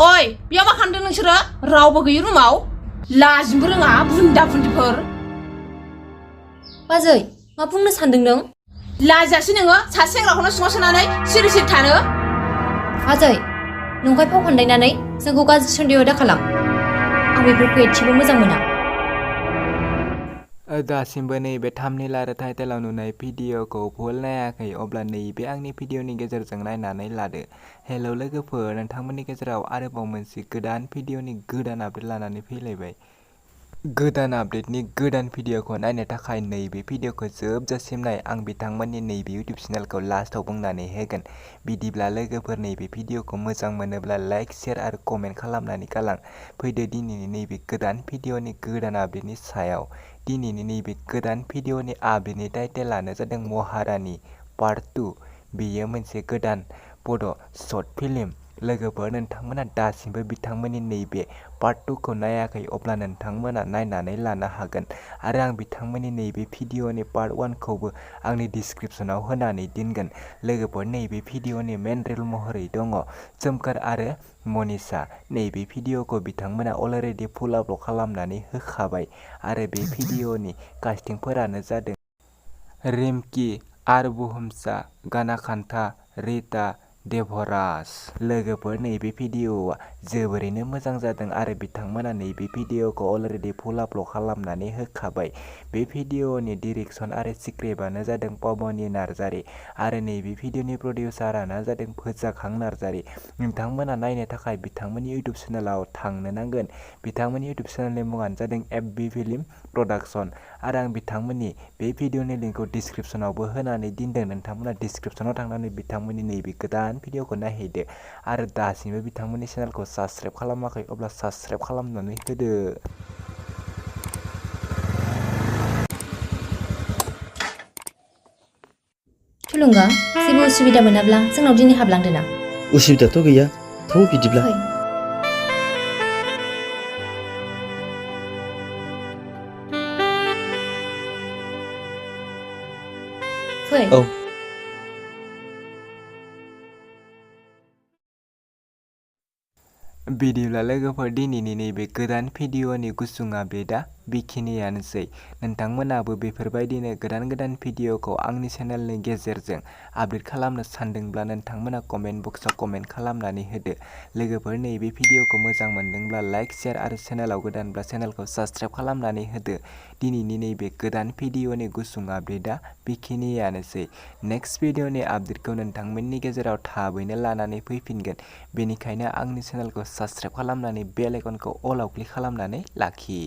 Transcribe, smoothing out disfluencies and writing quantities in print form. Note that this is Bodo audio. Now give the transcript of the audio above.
ओइ बेयाव मा खालामदों नोंसोरो रावबो गैयै रुमाव लाजिनोबो रोङा बुन्दा बुन्दिफोर बाजै मा बुंनो सानदों नों लाजियासै नोङो सासे सेंग्राखौनो सिङाव सोनानै सिरि सिरि थानो बाजै नंखाय फाव फान्दायनानै जोंखौ गाज्रि सन्देह दा खालाम आं बेफोरखौ एसेबो मोजां मोना दासिमबो नैबे थाम्बनेल आरो टाइटेलाव नुनाय भिडिअखौ फुल नायाखै अब्ला नैबे आंनि भिडिअनि गेजेरजों नायनानै लादो। हेलौ लोगोफोर, नोंथांमोननि गेजेराव आरोबाव मोनसे गोदान भिडिअनि गोदान आपडेट लानानै फैलायबाय। गोदान आपडेटनि गोदान भिडिअखौ नायनो थाखाय नैबे भिडिअखौ जोबजासिम नाय। आं बिथांमोननि नैबे इउटिउब चेनेलखौ लास्टआव बुंनानै होगोन। बिदिब्ला लोगोफोर, नैबे भिडिअखौ मोजां मोनोब्ला लाइक, शेयार आरो कमेन्ट खालामनानै गालां। फैदो दिनैनि नैबे गोदान भिडिअनि गोदान आपडेटनि सायाव। दिनैनि नैबे गोदान भिडिअनि आपडेटनि टाइटेलानो जादों महारानि पार्ट 2। बेयो मोनसे गोदान बड' शर्ट फिल्म। लोगोफोर, नोंथांमोना दासिमबो बिथांमोननि नैबे पार्ट 2 खौ नायाखै अब्ला नोंथांमोना नायनानै लानो हागोन आरो आं बिथांमोननि नैबे भिडिअनि पार्ट 1 खौबो आंनि डिसक्रिपसनाव होनानै दोनगोन। लोगोफोर, नैबे भिडिअनि मेन रिल महरै दङ सोमखोर आरो मनीषा। नैबे भिडिअखौ बिथांमोना अलरेडि फुल आपल'ड खालामनानै होखाबाय आरो बे भिडिअनि कास्टिंफोरानो जादों रिमकि आरो बुहुमसा, गानाखान्था, रिता, देभराज। लोगोफोर, नैबे भिडिअआ जोबोरैनो मोजां जादों आरो बिथांमोना नैबे भिडिअखौ अलरेडि फुल आपल'ड खालामनानै होखाबाय। बे भिडिअनि डिरेक्सन आरो स्क्रिप्टआनो जादों पबनि नार्जारि आरो नैबे भिडिअनि प्रडिउसारानो जादों फोजाखां नार्जारि। नोंथांमोना नायनो थाखाय बिथांमोननि इउटिउब चेनेलाव थांनो नांगोन। बिथांमोननि इउटिउब चेनेलनि मुङानो जादों एफबि फिल्म प्रडाक्सन आरो आं बिथांमोननि बे भिडिअनि लिंकखौ डिसक्रिपसनावबो होनानै दोनदों। नोंथांमोना डिसक्रिपसनाव थांनानै बिथांमोननि नैबे गोदान भिडिअखौ नायहैदो आरो दासिमबो बिथांमोननि चेनेलखौ साबस्क्राइब खालामाखै अब्ला साबस्क्राइब खालामनानै होदो। थुलुंगा, जेबो उसुबिदा मोनाब्ला जोंनाव दिनै हाबलांदो ना। उसुबिदाथ' गैया, थौ बिदिब्ला। फै। फै। औ। बिदिब्ला लोगोफोर, दिनैनि नैबे गोदान भिडिअनि गुसुं आपडेटआ बेखिनियानोसै। नोंथांमोनाबो बेफोरबायदिनो गोदान गोदान भिडिअखौ आंनि चेनेलनि गेजेरजों आपडेट खालामनो सानदोंब्ला नोंथांमोना कमेन्ट बक्सआव कमेन्ट खालामनानै होदो। लोगोफोर, नैबे भिडिअखौ मोजां मोनदोंब्ला लाइक, शेयार आरो चेनेलाव गोदानब्ला चेनेलखौ साबस्क्राइब खालामनानै होदो। दिनैनि नैबे गोदान भिडिअनि गुसुं आपडेटआ बेखिनियानोसै। नेक्स्ट भिडिअनि आपडेटखौ नोंथांमोननि गेजेराव थाबैनो लानानै फैफिनगोन। बेनिखायनो आंनि चेनेलखौ साबस्क्राइब खालामनानै बेल आइकनखौ अलाव क्लिक खालामनानै लाखि।